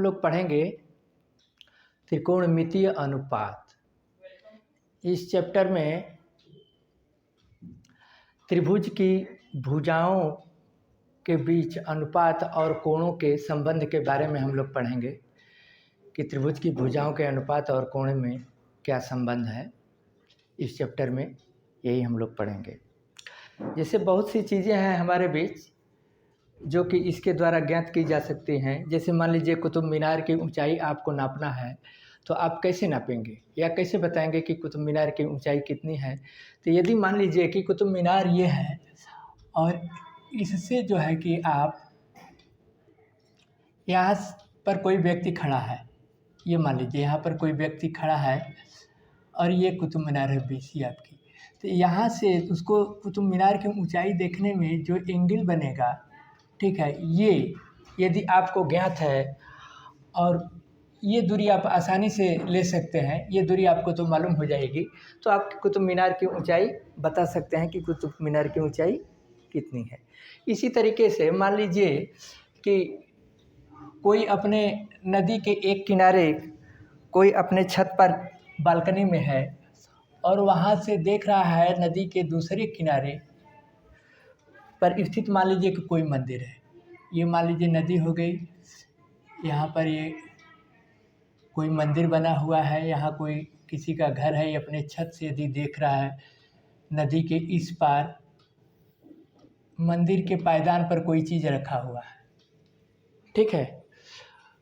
लोग पढ़ेंगे त्रिकोणमितीय अनुपात। इस चैप्टर में त्रिभुज की भुजाओं के बीच अनुपात और कोणों के संबंध के बारे में हम लोग पढ़ेंगे कि त्रिभुज की भुजाओं के अनुपात और कोण में क्या संबंध है। इस चैप्टर में यही हम लोग पढ़ेंगे। जैसे बहुत सी चीज़ें हैं हमारे बीच जो कि इसके द्वारा ज्ञात की जा सकती हैं। जैसे मान लीजिए कुतुब मीनार की ऊंचाई आपको नापना है, तो आप कैसे नापेंगे या कैसे बताएंगे कि कुतुब मीनार की ऊंचाई कितनी है। तो यदि मान लीजिए कि कुतुब मीनार ये है और इससे जो है कि आप यहाँ पर कोई व्यक्ति खड़ा है, ये मान लीजिए यहाँ पर कोई व्यक्ति खड़ा है और ये कुतुब मीनार है बीसी आपकी, तो यहाँ से उसको कुतुब मीनार की ऊंचाई देखने में जो एंगल बनेगा, ठीक है, ये यदि आपको ज्ञात है और ये दूरी आप आसानी से ले सकते हैं, ये दूरी आपको तो मालूम हो जाएगी, तो आप कुतुब मीनार की ऊंचाई बता सकते हैं कि कुतुब मीनार की ऊंचाई कितनी है। इसी तरीके से मान लीजिए कि कोई अपने नदी के एक किनारे कोई अपने छत पर बालकनी में है और वहाँ से देख रहा है नदी के दूसरे किनारे पर स्थित मान लीजिए कि कोई मंदिर है। ये मान लीजिए नदी हो गई, यहाँ पर ये कोई मंदिर बना हुआ है, यहाँ कोई किसी का घर है, ये अपने छत से यदि देख रहा है नदी के इस पार मंदिर के पायदान पर कोई चीज़ रखा हुआ है, ठीक है।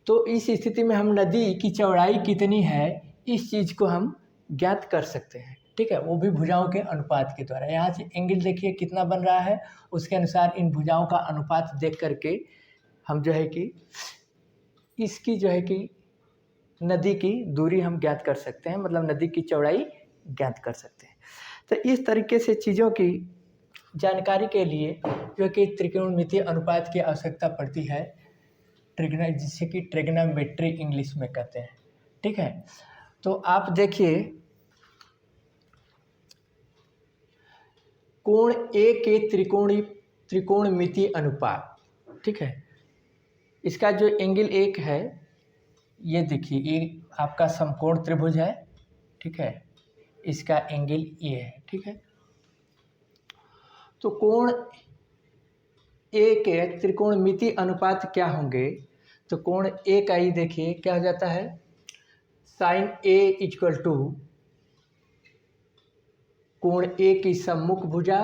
तो इस स्थिति में हम नदी की चौड़ाई कितनी है इस चीज़ को हम ज्ञात कर सकते हैं, ठीक है, वो भी भुजाओं के अनुपात के द्वारा। यहाँ से एंगल देखिए कितना बन रहा है, उसके अनुसार इन भुजाओं का अनुपात देख करके हम जो है कि इसकी जो है कि नदी की दूरी हम ज्ञात कर सकते हैं, मतलब नदी की चौड़ाई ज्ञात कर सकते हैं। तो इस तरीके से चीज़ों की जानकारी के लिए जो कि त्रिकोणमितीय अनुपात की आवश्यकता पड़ती है, जिसे कि ट्रिग्नोमेट्री इंग्लिश में कहते हैं, ठीक है। तो आप देखिए कोण ए के त्रिकोणमितीय अनुपात, ठीक है, इसका जो एंगल एक है, ये देखिए ये आपका समकोण त्रिभुज है, ठीक है, इसका एंगल ये है, ठीक है। तो कोण ए के त्रिकोणमितीय अनुपात क्या होंगे, तो कोण ए का ही देखिए क्या हो जाता है, साइन ए इक्वल टू कोण ए की सम्मुख भुजा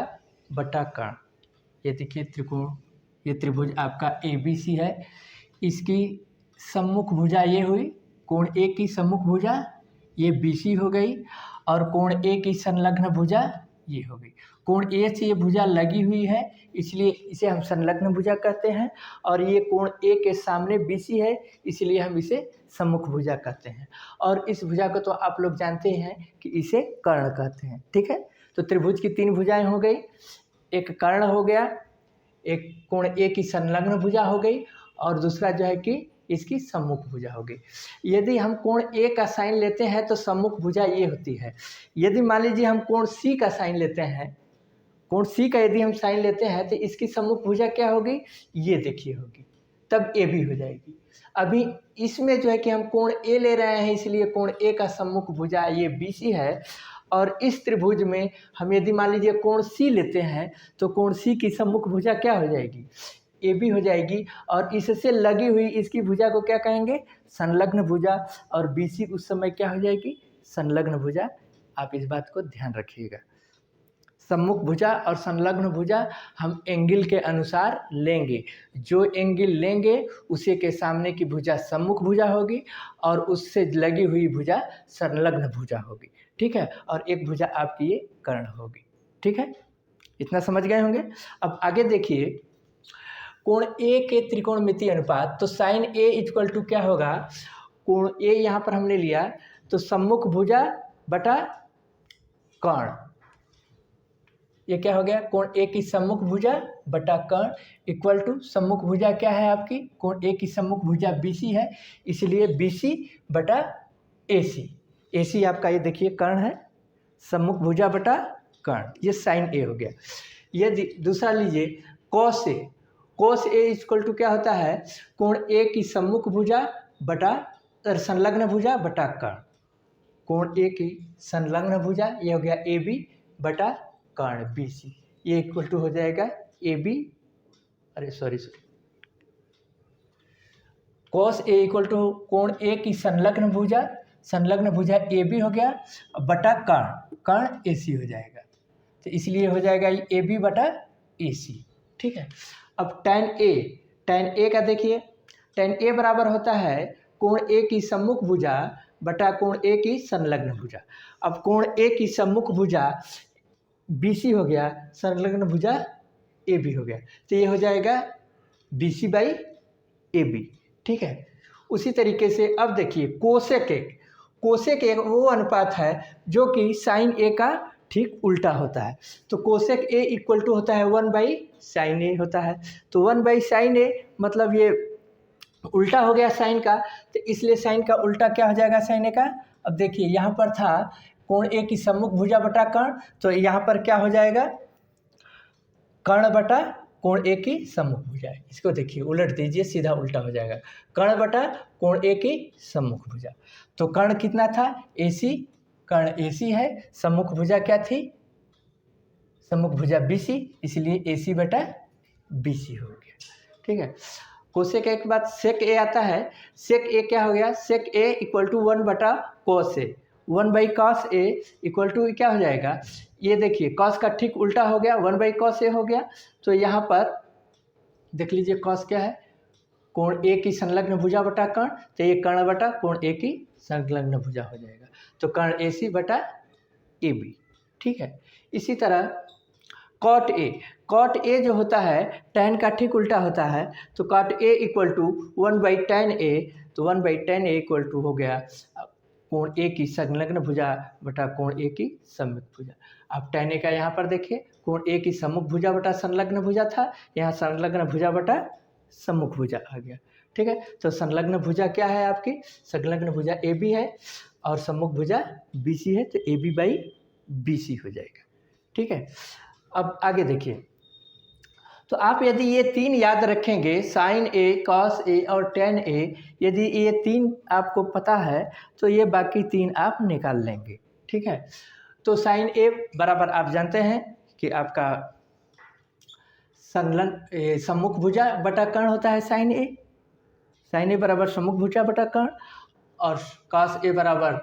बटा कर्ण। ये देखिए ये त्रिभुज आपका ABC है, इसकी सम्मुख भुजा ये हुई, कोण ए की सम्मुख भुजा ये BC हो गई और कोण ए की संलग्न भुजा ये हो गई। कोण ए से ये भुजा लगी हुई है इसलिए इसे हम संलग्न भुजा कहते हैं, और ये कोण ए के सामने BC है इसलिए हम इसे सम्मुख भुजा कहते हैं। और इस भुजा को तो आप लोग जानते हैं कि इसे कर्ण कहते हैं, ठीक है। तो त्रिभुज की तीन भुजाएं हो गई, एक कर्ण हो गया, एक कोण ए की संलग्न भुजा हो गई और दूसरा जो है कि इसकी सम्मुख भुजा हो गई। यदि हम कोण ए का साइन लेते हैं तो सम्मुख भुजा ये होती है। यदि मान लीजिए हम कोण सी का साइन लेते हैं, कोण सी का यदि हम साइन लेते हैं तो इसकी सम्मुख भुजा क्या होगी, ये देखिए होगी, तब ए भी हो जाएगी। अभी इसमें जो है कि हम कोण ए ले रहे हैं इसलिए कोण ए का सम्मुख भुजा ये BC है, और इस त्रिभुज में हम यदि मान लीजिए कोण सी लेते हैं तो कोण सी की सम्मुख भुजा क्या हो जाएगी, AB हो जाएगी, और इससे लगी हुई इसकी भुजा को क्या कहेंगे, संलग्न भुजा, और BC उस समय क्या हो जाएगी, संलग्न भुजा। आप इस बात को ध्यान रखिएगा, सम्मुख भुजा और संलग्न भुजा हम एंगल के अनुसार लेंगे, जो एंगल लेंगे उसी के सामने की भुजा सम्मुख भुजा होगी और उससे लगी हुई भुजा संलग्न भुजा होगी, ठीक है, और एक भुजा आपकी ये कर्ण होगी, ठीक है, इतना समझ गए होंगे। अब आगे देखिए कोण ए के त्रिकोणमितीय अनुपात, तो साइन ए इक्वल टू क्या होगा, कोण ए यहाँ पर हमने लिया तो सम्मुख भुजा बटा कर्ण, ये क्या हो गया, कोण ए की सम्मुख भुजा बटा कर्ण इक्वल टू सम्मुख भुजा क्या है आपकी, कोण ए की सम्मुख भुजा BC है इसलिए BC बटा AC। AC आपका ये देखिए कर्ण है, सम्मुख भुजा बटा कर्ण, ये साइन ए हो गया। यदि दूसरा लीजिए cos A, cos A equal to क्या होता है, कोण ए की सम्मुख भुजा बटा संलग्न भुजा बटा कर्ण, कोण ए की संलग्न भुजा ये हो गया ए बी बटा कर्ण बी सी, ये इक्वल टू हो जाएगा ए बी, अरे sorry cos A equal to कोण ए की संलग्न भुजा ए बी हो गया बटा कर्ण ए सी हो जाएगा, तो इसलिए हो जाएगा ए बी बटा ए सी। ठीक है, अब tan ए का देखिए, tan ए बराबर होता है कोण ए की सम्मुख भुजा बटा कोण ए की संलग्न भुजा। अब कोण ए की सम्मुख भुजा बी सी हो गया, संलग्न भुजा ए बी हो गया, तो ये हो जाएगा B C by A B. ठीक है, उसी तरीके से अब देखिए कोसेक एक वो अनुपात है जो कि साइन ए का ठीक उल्टा होता है, तो कोसेक ए इक्वल टू होता है 1/sin ए होता है, तो 1/sin ए मतलब ये उल्टा हो गया साइन का, तो इसलिए साइन का उल्टा क्या हो जाएगा साइन ए का। अब देखिए यहाँ पर था कोण ए की सम्मुख भुजा बटा कर्ण, तो यहाँ पर क्या हो जाएगा कर्ण बटा कोण ए की सम्मुख भुजा, इसको देखिए उलट दीजिए सीधा उल्टा हो जाएगा, कर्ण बटा कोण ए की सम्मुख भुजा। तो कर्ण कितना था ए सी, कर्ण ए सी है, सम्मुख भुजा क्या थी सम्मुख भुजा बी सी, इसलिए ए सी बटा बी सी हो गया। ठीक है, कोसेक ए के बाद सेक ए आता है, सेक ए क्या हो गया, सेक ए इक्वल टू 1 बटा cos A, 1/cos A equal to क्या हो जाएगा, ये देखिए कॉस का ठीक उल्टा हो गया 1/cos ए हो गया, तो यहाँ पर देख लीजिए कॉस क्या है कोण ए की संलग्न भुजा बटा कर्ण, तो ये कर्ण बटा कोण ए की संलग्न भुजा हो जाएगा, तो कर्ण ए सी बटा ए बी। ठीक है, इसी तरह कॉट ए जो होता है tan का ठीक उल्टा होता है, तो cot A equal to 1/tan A, तो 1/tan ए इक्वल टू हो गया कोण ए की संलग्न भुजा बटा कोण ए की सम्मुख भुजा। अब tan ए का यहाँ पर देखिए कोण ए की सम्मुख भुजा बटा संलग्न भुजा था, यहाँ संलग्न भुजा बटा सम्मुख भुजा आ गया। ठीक है, तो संलग्न भुजा क्या है आपकी, संलग्न भुजा ए बी है और सम्मुख भुजा बी सी है, तो A B by B C हो जाएगा। ठीक है, अब आगे देखिए, तो आप यदि ये तीन याद रखेंगे साइन ए कॉस ए और tan ए, यदि ये तीन आपको पता है तो ये बाकी तीन आप निकाल लेंगे। ठीक है, तो साइन ए बराबर आप जानते हैं कि आपका संलग्न सम्मुख भुजा बटा कर्ण होता है साइन ए बराबर सम्मुख भुजा बटा कर्ण, और कॉस ए बराबर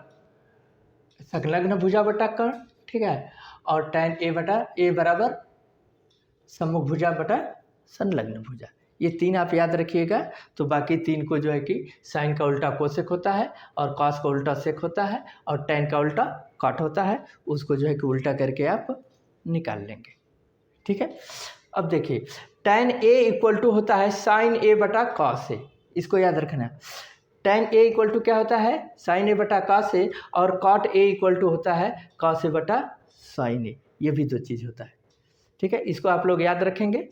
संलग्न भुजा बटा कर्ण। ठीक है, और tan ए बराबर सम्मुख भुजा बटा संलग्न भुजा, ये तीन आप याद रखिएगा। तो बाकी तीन को जो है कि साइन का उल्टा कोसेक होता है और कॉस का उल्टा सेक होता है और tan का उल्टा कॉट होता है, उसको जो है कि उल्टा करके आप निकाल लेंगे। ठीक है, अब देखिए tan ए इक्वल टू होता है साइन ए बटा कॉस ए, इसको याद रखना। tan ए इक्वल टू क्या होता है साइन ए बटा कॉस ए, और कॉट ए इक्वल टू होता है कॉस ए बटा साइन ए, ये भी दो चीज़ होता है। ठीक है, इसको आप लोग याद रखेंगे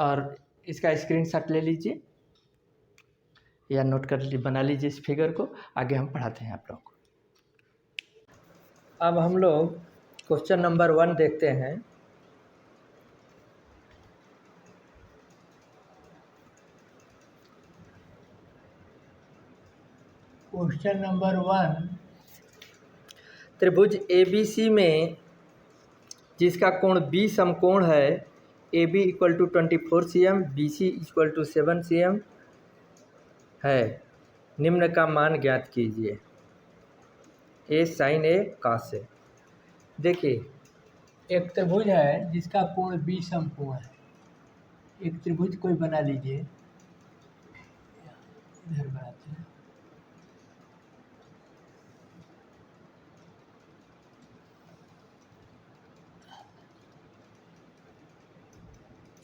और इसका स्क्रीनशॉट ले लीजिए या नोट कर लीजिए, बना लीजिए इस फिगर को, आगे हम पढ़ाते हैं आप लोगों को। अब हम लोग क्वेश्चन नंबर 1 देखते हैं। क्वेश्चन नंबर 1, त्रिभुज ABC में जिसका कोण बी समकोण है, A B equal to 24 cm, B C equal to 7 cm है, निम्न का मान ज्ञात कीजिए। A sine A cos A. देखिए एक त्रिभुज है जिसका कोण बी समकोण है, एक त्रिभुज कोई बना लीजिए, इधर बनाते हैं।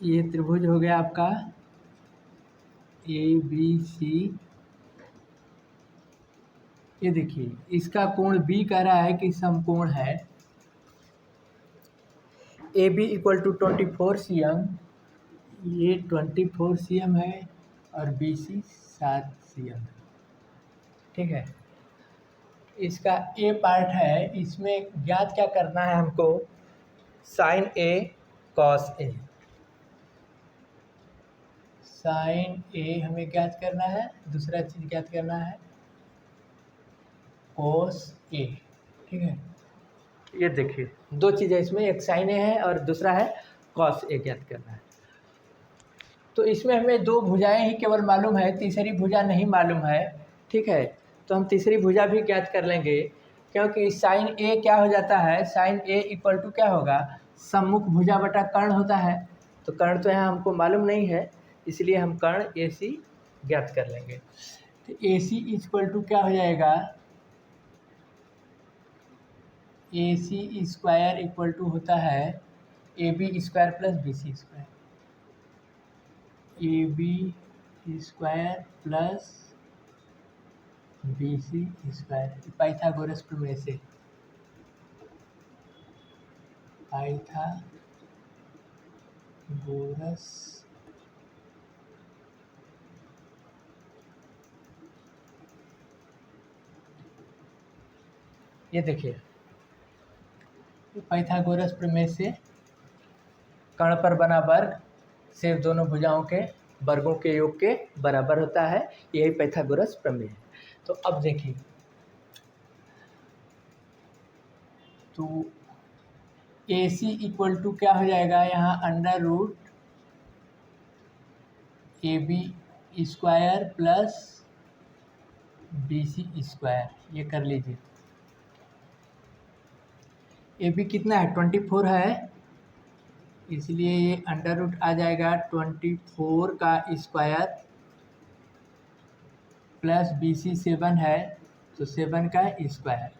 ये त्रिभुज हो गया आपका ए बी सी, ये देखिए इसका कोण बी कह रहा है कि समकोण है, A B equal to 24 cm, ये 24 cm है और बी सी 7 cm है। ठीक है, इसका ए पार्ट है, इसमें ज्ञात क्या करना है हमको, sign A cos A, sine ए हमें ज्ञात करना है, दूसरा चीज़ ज्ञात करना है कोस ए। ठीक है, ये देखिए दो चीज़ें इसमें, एक साइन ए है और दूसरा है कॉस ए ज्ञात करना है। तो इसमें हमें दो भुजाएं ही केवल मालूम है, तीसरी भुजा नहीं मालूम है। ठीक है, तो हम तीसरी भुजा भी ज्ञात कर लेंगे, क्योंकि साइन ए क्या हो जाता है, साइन ए इक्वल टू क्या होगा, सम्मुख भुजा बटा कर्ण होता है। तो कर्ण तो यहाँ हमको मालूम नहीं है, इसलिए हम कर्ण ए सी ज्ञात कर लेंगे। तो ए सी इक्वल टू क्या हो जाएगा, A C square equal to होता है A B square plus B C square, A B square plus B C square, Pythagoras प्रमेय से, पाइथागोरस ये देखिए पाइथागोरस प्रमेय से कर्ण पर बना वर्ग सिर्फ दोनों भुजाओं के वर्गों के योग के बराबर होता है, यही पाइथागोरस प्रमेय है। तो अब देखिए, तो ए सी इक्वल टू क्या हो जाएगा, यहाँ under root A B square plus B C square, ये कर लीजिए। ए बी कितना है, 24 है, इसलिए ये अंडर रूट आ जाएगा 24 का स्क्वायर प्लस बी सी 7 है, तो 7 का स्क्वायर,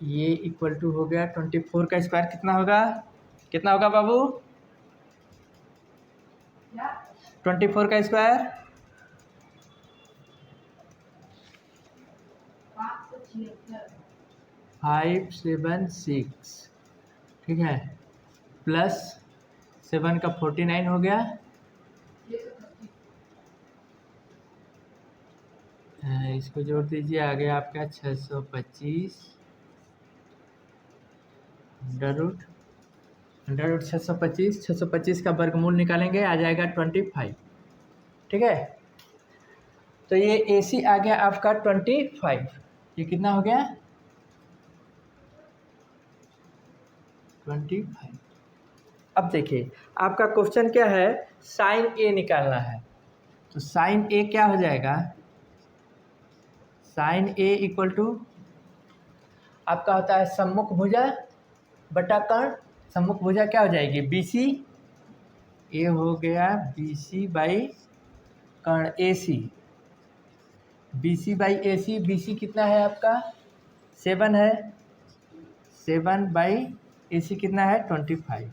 ये इक्वल टू हो गया 24 का स्क्वायर कितना होगा, कितना होगा बाबू, 24 का स्क्वायर 576, ठीक है, प्लस 7 का 49 हो गया, इसको जोड़ दीजिए, आगे आपका 625 अंडर रूट 625 का वर्गमूल निकालेंगे, आ जाएगा 25। ठीक है, तो ये ए सी आ गया आपका 25, ये कितना हो गया 25। अब देखिए आपका क्वेश्चन क्या है, साइन ए निकालना है, तो साइन ए क्या हो जाएगा, साइन ए इक्वल टू आपका होता है सम्मुख भुजा बटा कर्ण, सम्मुख भुजा क्या हो जाएगी बी सी, ए हो गया बी सी बाई कर्ण A C, B C by A C, B C कितना है आपका 7 है, 7 बाई ए सी कितना है 25,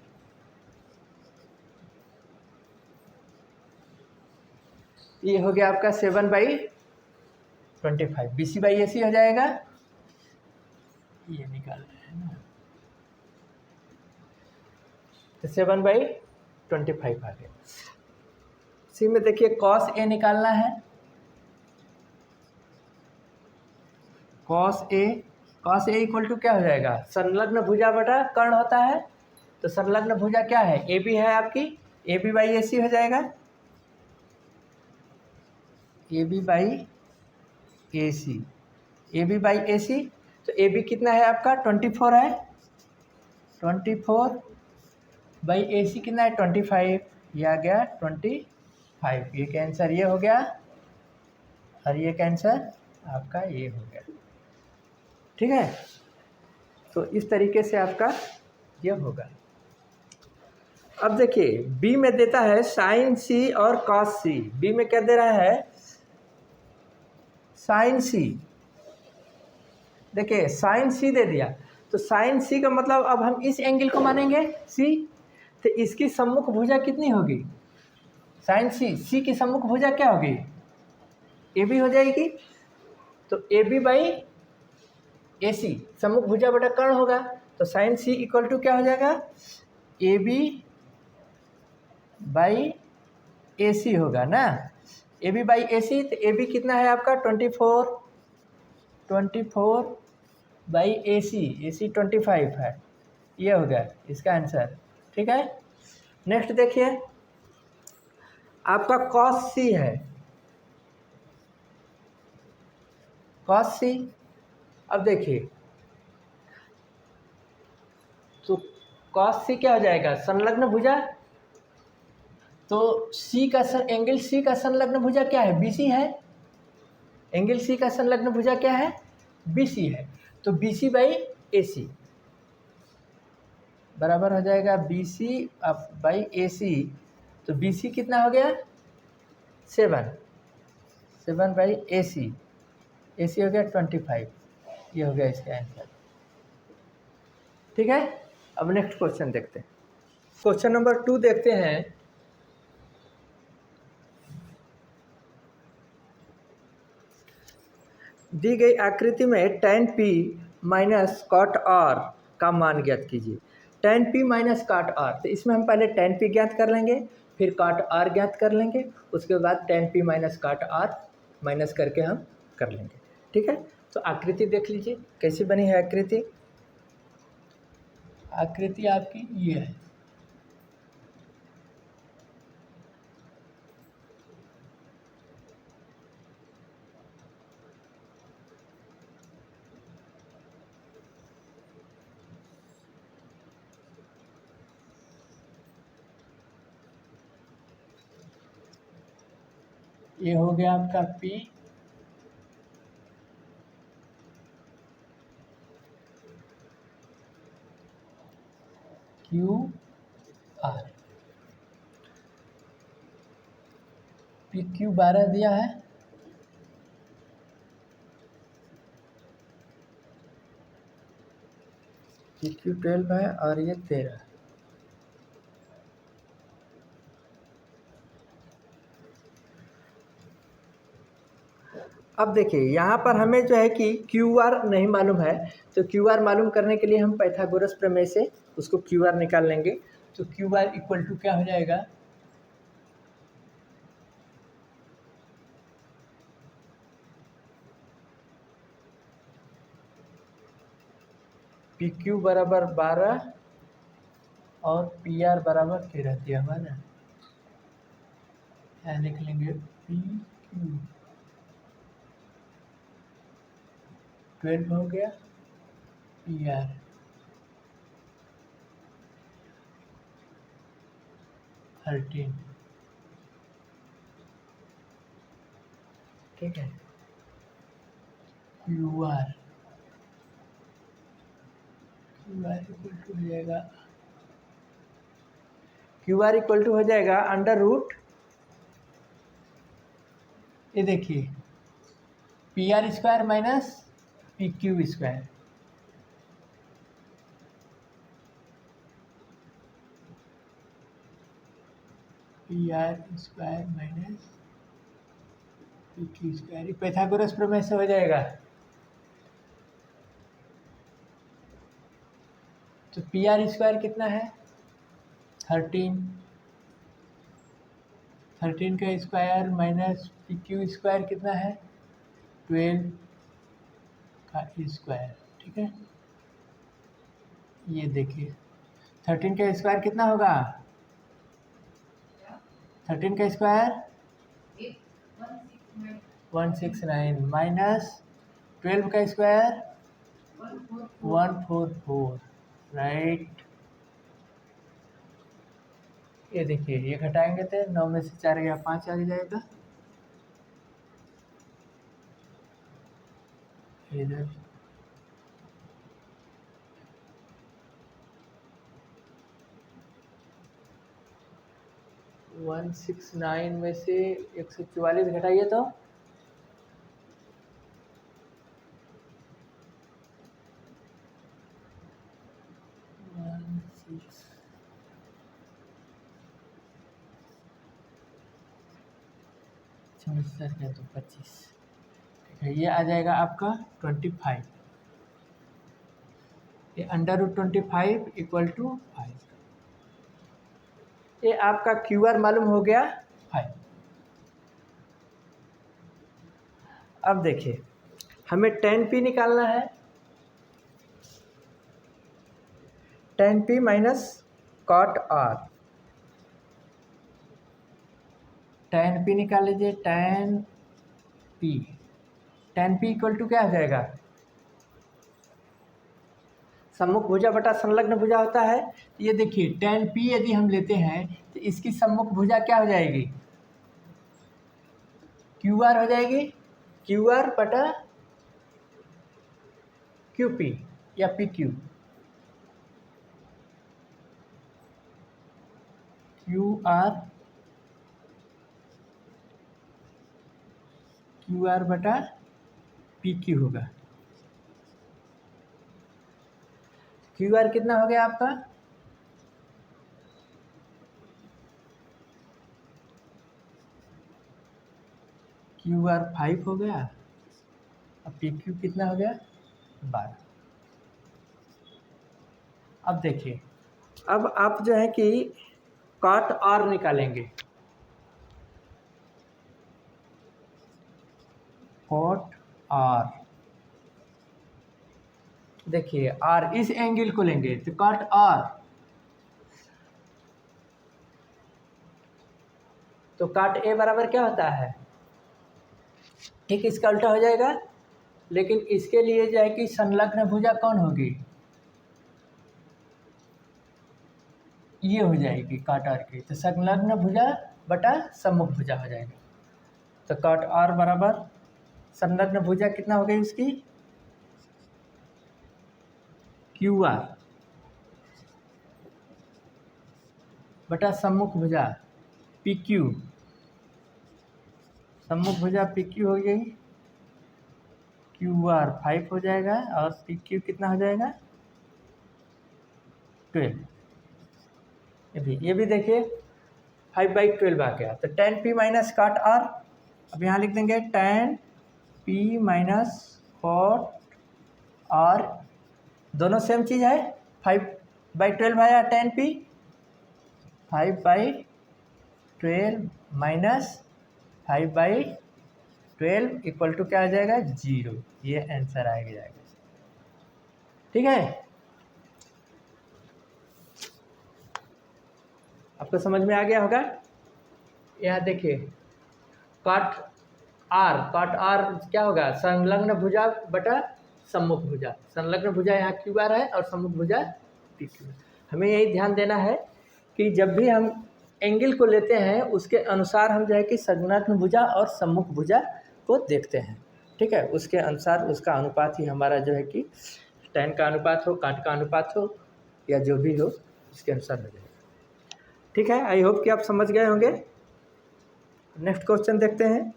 ये हो गया आपका 7/25, B C by A C हो जाएगा, ये निकाल रहे हैं ना, तो 7/25 आ गया। सी में देखिए कॉस ए निकालना है, कॉस ए इक्वल टू क्या हो जाएगा, संलग्न भुजा बटा कर्ण होता है, तो संलग्न भुजा क्या है, ए बी है आपकी, ए बी बाई ए सी हो जाएगा, A B by A C, A B by A C, तो ए बी कितना है आपका 24 है, 24 बाई ए सी कितना है 25, ये आ गया 25, ये कैंसर ये हो गया और ये कैंसर आपका ये हो गया। ठीक है, तो इस तरीके से आपका ये होगा। अब देखिए बी में देता है साइन सी और कॉस सी, बी में क्या दे रहा है साइन सी, देखिए साइन सी दे दिया, तो साइन सी का मतलब अब हम इस एंगल को मानेंगे सी, तो इसकी सम्मुख भुजा कितनी होगी साइन सी, सी की सम्मुख भुजा क्या होगी ए बी हो जाएगी, तो ए बी बाई ए सी सम्मुख भुजा बटा कर्ण होगा, तो साइन सी इक्वल टू क्या हो जाएगा ए बी बाई ए सी होगा ना, ए बी बाई ए सी, तो ए बी कितना है आपका 24 बाई ए सी 25 है, ये हो गया इसका आंसर। ठीक है, नेक्स्ट देखिए, आपका cos c है, cos c। अब देखिए तो cos c क्या हो जाएगा, संलग्न भुजा। तो एंगल सी का संलग्न भुजा क्या है, BC है। एंगल सी का संलग्न भुजा क्या है, BC है। तो BC बाई AC बराबर हो जाएगा BC बाई AC। तो BC कितना हो गया, 7 बाई AC हो गया 25। ये हो गया इसका आंसर। ठीक है, अब नेक्स्ट क्वेश्चन देखते हैं। क्वेश्चन नंबर 2 देखते हैं। दी गई आकृति में tan P minus cot R का मान ज्ञात कीजिए। tan P minus cot R, तो इसमें हम पहले tan P ज्ञात कर लेंगे, फिर cot R ज्ञात कर लेंगे, उसके बाद tan P minus cot R minus करके हम कर लेंगे। ठीक है, तो आकृति देख लीजिए कैसी बनी है आकृति। आकृति आपकी ये है। ये हो गया आपका P, Q, R। PQ 12 दिया है, PQ 12 है और ये 13। अब देखिए यहाँ पर हमें जो है कि QR नहीं मालूम है, तो QR मालूम करने के लिए हम पाइथागोरस प्रमेय से उसको QR निकाल लेंगे। तो QR इक्वल टू क्या हो जाएगा, PQ बराबर 12 और PR बराबर 13 दिया हुआ ना। यहाँ लिख लेंगे PQ 12 हो गया, PR 13। ठीक है, QR इक्वल टू हो जाएगा, QR इक्वल टू हो जाएगा अंडर रूट, ये देखिए PR square minus PQ square. PR square minus PQ square, Pythagoras प्रमेय से हो जाएगा। तो PR स्क्वायर कितना है, 13 का स्क्वायर माइनस PQ स्क्वायर कितना है, 12 का स्क्वायर। ठीक है, ये देखिए 13 का स्क्वायर कितना होगा, 13 का स्क्वायर 169 माइनस 12 का स्क्वायर 144, राइट। ये देखिए ये घटाएंगे तो 9 में से 4 गया 5 आ जाएगा, इधर 169 में से 144 घटाइए तो 25। ठीक है, ये आ जाएगा आपका 25। ये अंडर रूट 25 इक्वल टू 5। ये आपका QR मालूम हो गया 5। अब देखिए हमें tan P निकालना है, tan P minus cot R। tan p निकाल लीजिए, tan p इक्वल टू क्या हो जाएगा, सम्मुख भुजा बटा संलग्न भुजा होता है। ये देखिए tan p यदि हम लेते हैं तो इसकी सम्मुख भुजा क्या हो जाएगी, QR हो जाएगी, QR बटा QP या PQ, QR बटा PQ होगा। QR कितना हो गया आपका, QR 5 हो गया, अब PQ कितना हो गया 12। अब देखिए, अब आप जो है कि cot R निकालेंगे, cot R, देखिए R इस एंगल को लेंगे तो cot R, तो cot A बराबर क्या होता है, ठीक इसका उल्टा हो जाएगा, लेकिन इसके लिए जो है कि संलग्न भुजा कौन होगी, ये हो जाएगी cot R की, तो संलग्न भुजा बटा सम्मुख भुजा हो जाएगा। तो cot R बराबर संलग्न भुजा कितना हो गई उसकी, QR बटा सम्मुख भुजा PQ, सम्मुख भुजा PQ हो गई, QR 5 हो जाएगा और PQ कितना हो जाएगा 12। ये भी देखिए 5/12 आ गया, तो tan p minus cot R, अब यहाँ लिख देंगे tan p minus cot R, दोनों सेम चीज़ है, 5/12 आया tan p, 5/12 minus 5/12 equal to क्या आ जाएगा 0, ये आंसर आएगा। ठीक है, आपको समझ में आ गया होगा। यहाँ देखिए cot R क्या होगा, संलग्न भुजा बटा सम्मुख भुजा, संलग्न भुजा यहाँ QR है और सम्मुख भुजा PQ। हमें यही ध्यान देना है कि जब भी हम एंगल को लेते हैं उसके अनुसार हम जो है कि संलग्न भुजा और सम्मुख भुजा को देखते हैं। ठीक है, उसके अनुसार उसका अनुपात ही हमारा जो है कि tan का अनुपात हो, cot का अनुपात हो या जो भी हो उसके अनुसार हो जाएगा। ठीक है, आई होप कि आप समझ गए होंगे। नेक्स्ट क्वेश्चन देखते हैं।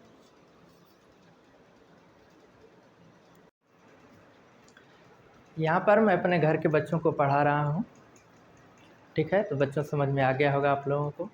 यहाँ पर मैं अपने घर के बच्चों को पढ़ा रहा हूँ। ठीक है, तो बच्चों समझ में आ गया होगा आप लोगों को।